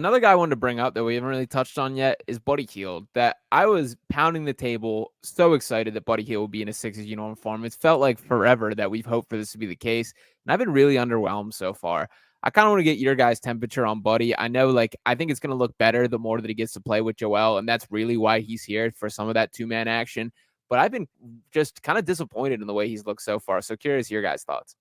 Another guy I wanted to bring up that we haven't really touched on yet is Buddy Hield. That I was pounding the table, so excited that Buddy Hield would be in a Sixers uniform. It's felt like forever that we've hoped for this to be the case, and I've been really underwhelmed so far. I kind of want to get your guys' temperature on Buddy. I know, I think it's going to look better the more that he gets to play with Joel, and that's really why he's here for some of that two-man action. But I've been just kind of disappointed in the way he's looked so far. So curious your guys' thoughts.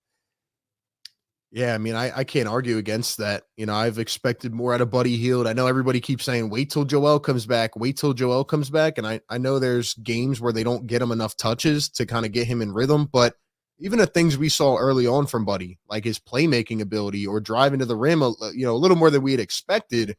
Yeah, I mean, I can't argue against that. I've expected more out of Buddy Hield. I know everybody keeps saying, wait till Joel comes back, wait till Joel comes back. And I know there's games where they don't get him enough touches to kind of get him in rhythm. But even the things we saw early on from Buddy, like his playmaking ability or driving to the rim, a little more than we had expected,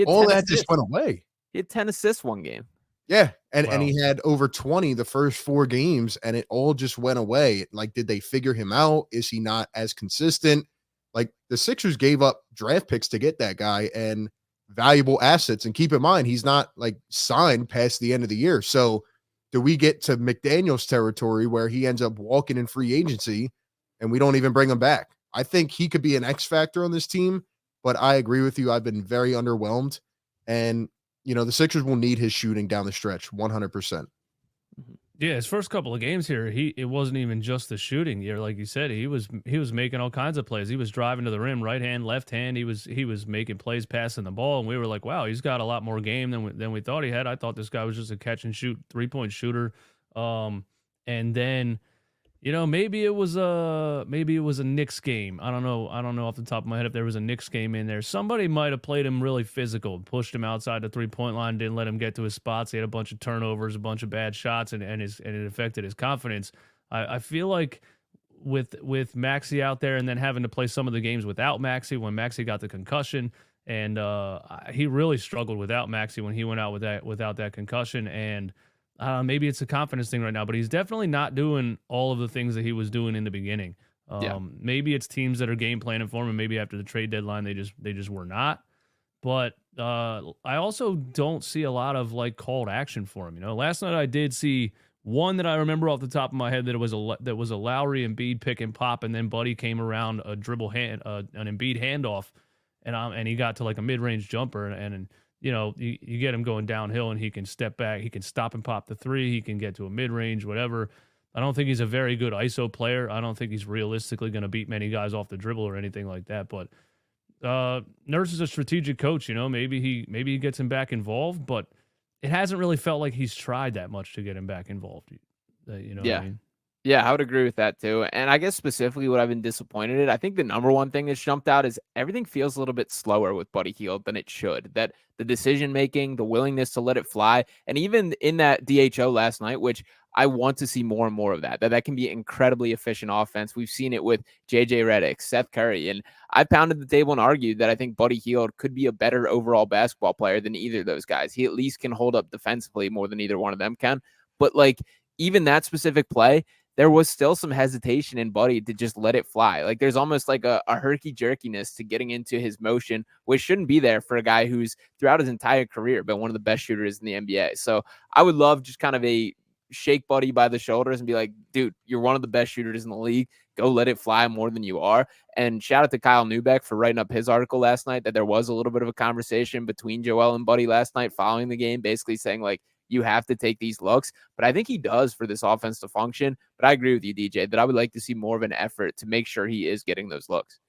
all that assists. just went away. He had 10 assists one game. Yeah, and he had over 20 the first 4 games, and it all just went away. Like, did they figure him out? Is he not as consistent? Like, the Sixers gave up draft picks to get that guy and valuable assets. And keep in mind, he's not signed past the end of the year. So do we get to McDaniel's territory where he ends up walking in free agency and we don't even bring him back? I think he could be an X factor on this team, but I agree with you. I've been very underwhelmed. And, the Sixers will need his shooting down the stretch 100%. Yeah, his first couple of games here, it wasn't even just the shooting. Like you said, he was making all kinds of plays. He was driving to the rim, right hand, left hand. He was making plays, passing the ball, and we were like, wow, he's got a lot more game than we thought he had. I thought this guy was just a catch and shoot 3-point shooter. And then, maybe it was a Knicks game. I don't know off the top of my head if there was a Knicks game in there. Somebody might have played him really physical, pushed him outside the 3-point line, didn't let him get to his spots. He had a bunch of turnovers, a bunch of bad shots, and it affected his confidence. I feel like with Maxey out there and then having to play some of the games without Maxey when Maxey got the concussion, and he really struggled without Maxey when he went out without that concussion. And maybe it's a confidence thing right now, but he's definitely not doing all of the things that he was doing in the beginning. Maybe it's teams that are game planning for him, and maybe after the trade deadline they just were not. But I also don't see a lot of called action for him. Last night I did see one that I remember off the top of my head that was a Lowry Embiid pick and pop, and then Buddy came around a dribble an Embiid handoff, and he got to a mid range jumper and you get him going downhill and he can step back. He can stop and pop the three. He can get to a mid-range, whatever. I don't think he's a very good ISO player. I don't think he's realistically going to beat many guys off the dribble or anything like that. But Nurse is a strategic coach. Maybe he gets him back involved, but it hasn't really felt like he's tried that much to get him back involved. What I mean? Yeah, I would agree with that too. And I guess specifically what I've been disappointed in, I think the number one thing that's jumped out is everything feels a little bit slower with Buddy Hield than it should. That the decision making, the willingness to let it fly, and even in that DHO last night, which I want to see more and more of that can be incredibly efficient offense. We've seen it with JJ Redick, Seth Curry, and I've pounded the table and argued that I think Buddy Hield could be a better overall basketball player than either of those guys. He at least can hold up defensively more than either one of them can. But even that specific play, there was still some hesitation in Buddy to just let it fly. There's almost a herky-jerkiness to getting into his motion, which shouldn't be there for a guy who's throughout his entire career been one of the best shooters in the NBA. So I would love just kind of a shake Buddy by the shoulders and be like, dude, you're one of the best shooters in the league. Go let it fly more than you are. And shout out to Kyle Neubeck for writing up his article last night that there was a little bit of a conversation between Joel and Buddy last night following the game, basically saying you have to take these looks. But I think he does for this offense to function. But I agree with you, DJ, that I would like to see more of an effort to make sure he is getting those looks.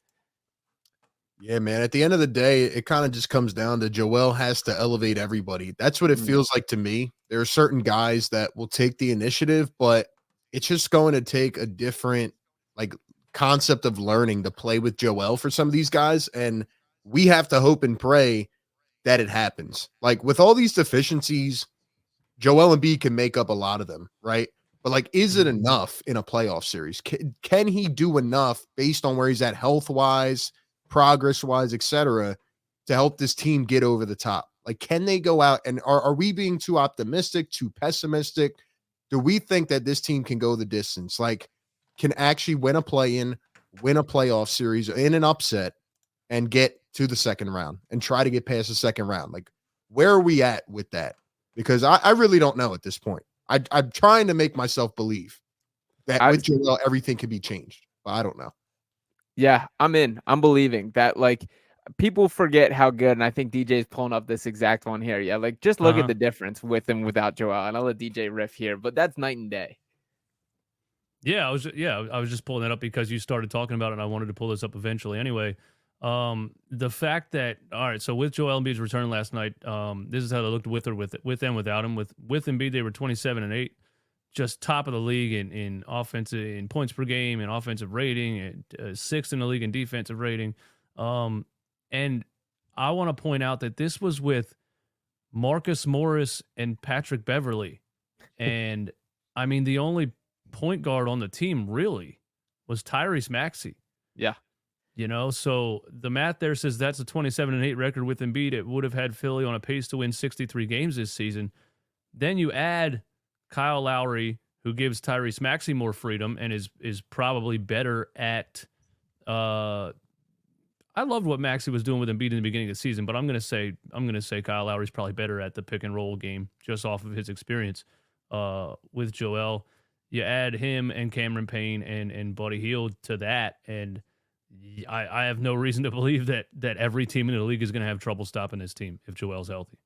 Yeah, man. At the end of the day, it kind of just comes down to Joel has to elevate everybody. That's what it feels like to me. There are certain guys that will take the initiative, but it's just going to take a different concept of learning to play with Joel for some of these guys. And we have to hope and pray that it happens. With all these deficiencies, Joel Embiid can make up a lot of them, right? But is it enough in a playoff series? Can he do enough based on where he's at health-wise, progress-wise, etc., to help this team get over the top? Can they go out and are we being too optimistic, too pessimistic? Do we think that this team can go the distance? Can actually win a play-in, win a playoff series in an upset, and get to the second round and try to get past the second round? Where are we at with that? Because I really don't know at this point. I'm trying to make myself believe that with Joel, everything can be changed, but I don't know. Yeah, I'm in. I'm believing that People forget how good, and I think DJ's pulling up this exact one here. Yeah, like just look at the difference with and without Joel. And I'll let DJ riff here, but that's night and day. Yeah, I was just pulling that up because you started talking about it, and I wanted to pull this up eventually. Anyway, the fact that all right, so with Joel Embiid's return last night, this is how they looked with and without him. With Embiid, they were 27-8, just top of the league in offensive in points per game and offensive rating, and sixth in the league in defensive rating. And I want to point out that this was with Marcus Morris and Patrick Beverley. And I mean, the only point guard on the team really was Tyrese Maxey. Yeah. So the math there says that's a 27-8 record with Embiid. It would have had Philly on a pace to win 63 games this season. Then you add Kyle Lowry, who gives Tyrese Maxey more freedom and is probably better at I loved what Maxey was doing with Embiid in the beginning of the season, but I'm gonna say Kyle Lowry's probably better at the pick and roll game just off of his experience with Joel. You add him and Cameron Payne and Buddy Hield to that, and I have no reason to believe that every team in the league is going to have trouble stopping this team if Joel's healthy.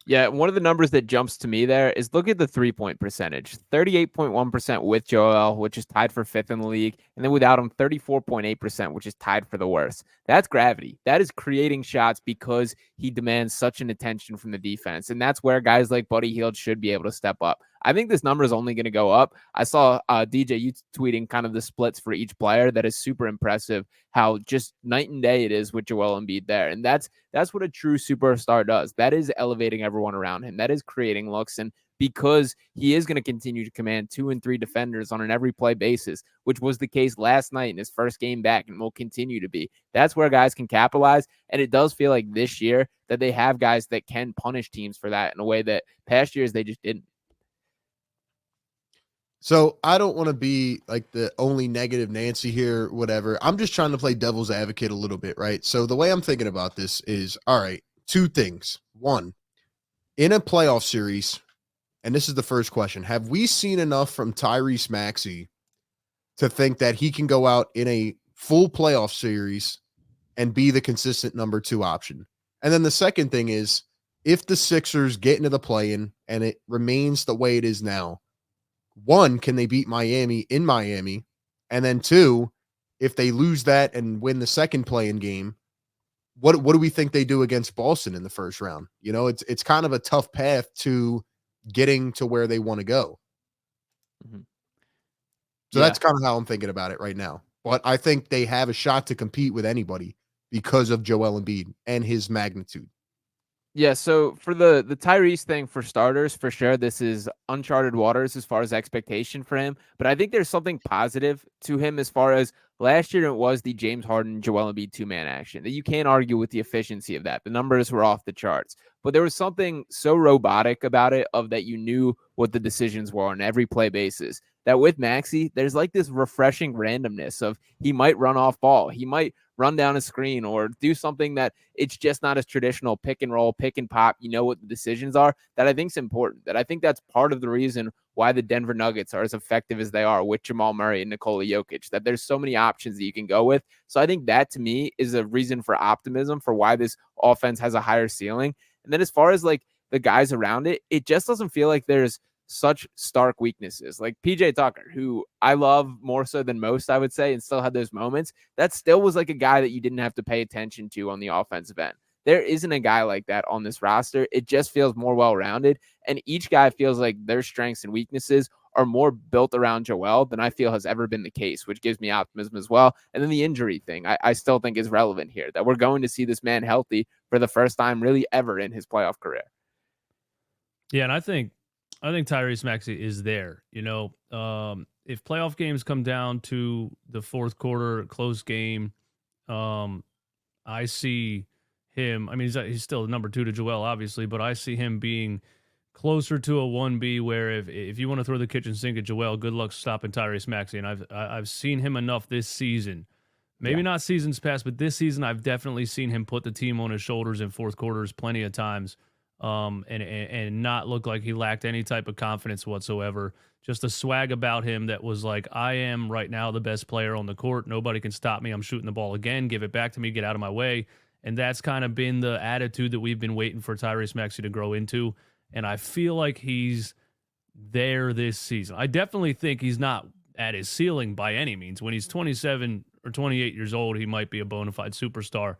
Yeah, one of the numbers that jumps to me there is look at the 3-point percentage. 38.1% with Joel, which is tied for 5th in the league. And then without him, 34.8%, which is tied for the worst. That's gravity. That is creating shots because he demands such an attention from the defense. And that's where guys like Buddy Hield should be able to step up. I think this number is only going to go up. I saw DJ, you tweeting kind of the splits for each player. That is super impressive how just night and day it is with Joel Embiid there. And that's what a true superstar does. That is elevating everyone around him. That is creating looks. And because he is going to continue to command 2 and 3 defenders on an every play basis, which was the case last night in his first game back and will continue to be. That's where guys can capitalize. And it does feel like this year that they have guys that can punish teams for that in a way that past years they just didn't. So I don't want to be like the only negative Nancy here, whatever. I'm just trying to play devil's advocate a little bit, right? So the way I'm thinking about this is, all right, 2 things. 1, in a playoff series, and this is the first question, have we seen enough from Tyrese Maxey to think that he can go out in a full playoff series and be the consistent number 2 option? And then the second thing is, if the Sixers get into the play-in and it remains the way it is now, 1, can they beat Miami in Miami? And then 2, if they lose that and win the second play-in game, what do we think they do against Boston in the first round? It's kind of a tough path to getting to where they want to go. Mm-hmm. So that's kind of how I'm thinking about it right now. But I think they have a shot to compete with anybody because of Joel Embiid and his magnitude. Yeah, so for the Tyrese thing, for starters, for sure, this is uncharted waters as far as expectation for him. But I think there's something positive to him as far as last year it was the James Harden, Joel Embiid 2-man action. That you can't argue with the efficiency of that. The numbers were off the charts. But there was something so robotic about it of that you knew what the decisions were on every play basis. That with Maxey, there's like this refreshing randomness of he might run off ball. He might run down a screen or do something that it's just not as traditional pick and roll, pick and pop. You know what the decisions are. That I think is important. That I think that's part of the reason why the Denver Nuggets are as effective as they are with Jamal Murray and Nikola Jokic, that there's so many options that you can go with. So I think that to me is a reason for optimism for why this offense has a higher ceiling. And then as far as like the guys around it, it just doesn't feel like there's such stark weaknesses. Like PJ Tucker, who I love more so than most, I would say, and still had those moments, that still was like a guy that you didn't have to pay attention to on the offensive end. There isn't a guy like that on this roster. It just feels more well-rounded, and each guy feels like their strengths and weaknesses are more built around Joel than I feel has ever been the case, which gives me optimism as well. And then the injury thing, I still think is relevant here, that we're going to see this man healthy for the first time really ever in his playoff career. Yeah, and I think Tyrese Maxey is there. If playoff games come down to the fourth quarter, close game, I see him. I mean, he's still number 2 to Joel, obviously, but I see him being closer to a 1B where if you want to throw the kitchen sink at Joel, good luck stopping Tyrese Maxey. And I've seen him enough this season. Maybe not seasons past, but this season I've definitely seen him put the team on his shoulders in fourth quarters plenty of times. And not look like he lacked any type of confidence whatsoever. Just a swag about him that was like, I am right now the best player on the court. Nobody can stop me. I'm shooting the ball again. Give it back to me. Get out of my way. And that's kind of been the attitude that we've been waiting for Tyrese Maxey to grow into. And I feel like he's there this season. I definitely think he's not at his ceiling by any means. When he's 27 or 28 years old, he might be a bona fide superstar.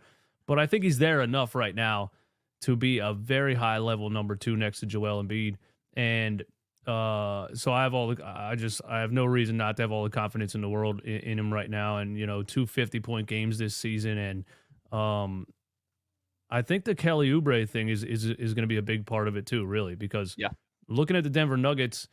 But I think he's there enough right now to be a very high level number 2 next to Joel Embiid. And so I have no reason not to have all the confidence in the world in him right now. And, 2 50-point games this season. And I think the Kelly Oubre thing is going to be a big part of it too, really, because looking at the Denver Nuggets,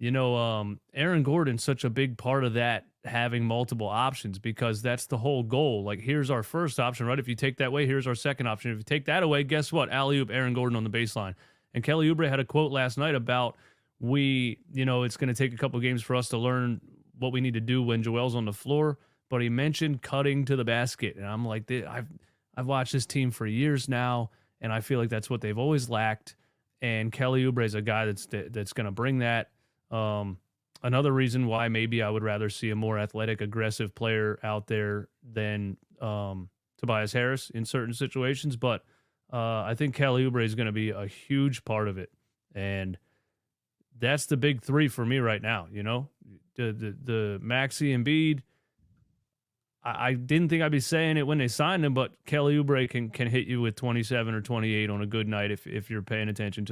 Aaron Gordon's such a big part of that, having multiple options, because that's the whole goal. Like, here's our first option, right? If you take that away, here's our second option. If you take that away, guess what? Alley-oop Aaron Gordon on the baseline. And Kelly Oubre had a quote last night about it's going to take a couple of games for us to learn what we need to do when Joel's on the floor. But he mentioned cutting to the basket. And I'm like, I've watched this team for years now, and I feel like that's what they've always lacked. And Kelly Oubre is a guy that's going to bring that. Another reason why maybe I would rather see a more athletic, aggressive player out there than Tobias Harris in certain situations. But I think Kelly Oubre is going to be a huge part of it. And that's the big 3 for me right now. The Maxey Embiid. I didn't think I'd be saying it when they signed him, but Kelly Oubre can hit you with 27 or 28 on a good night if you're paying attention to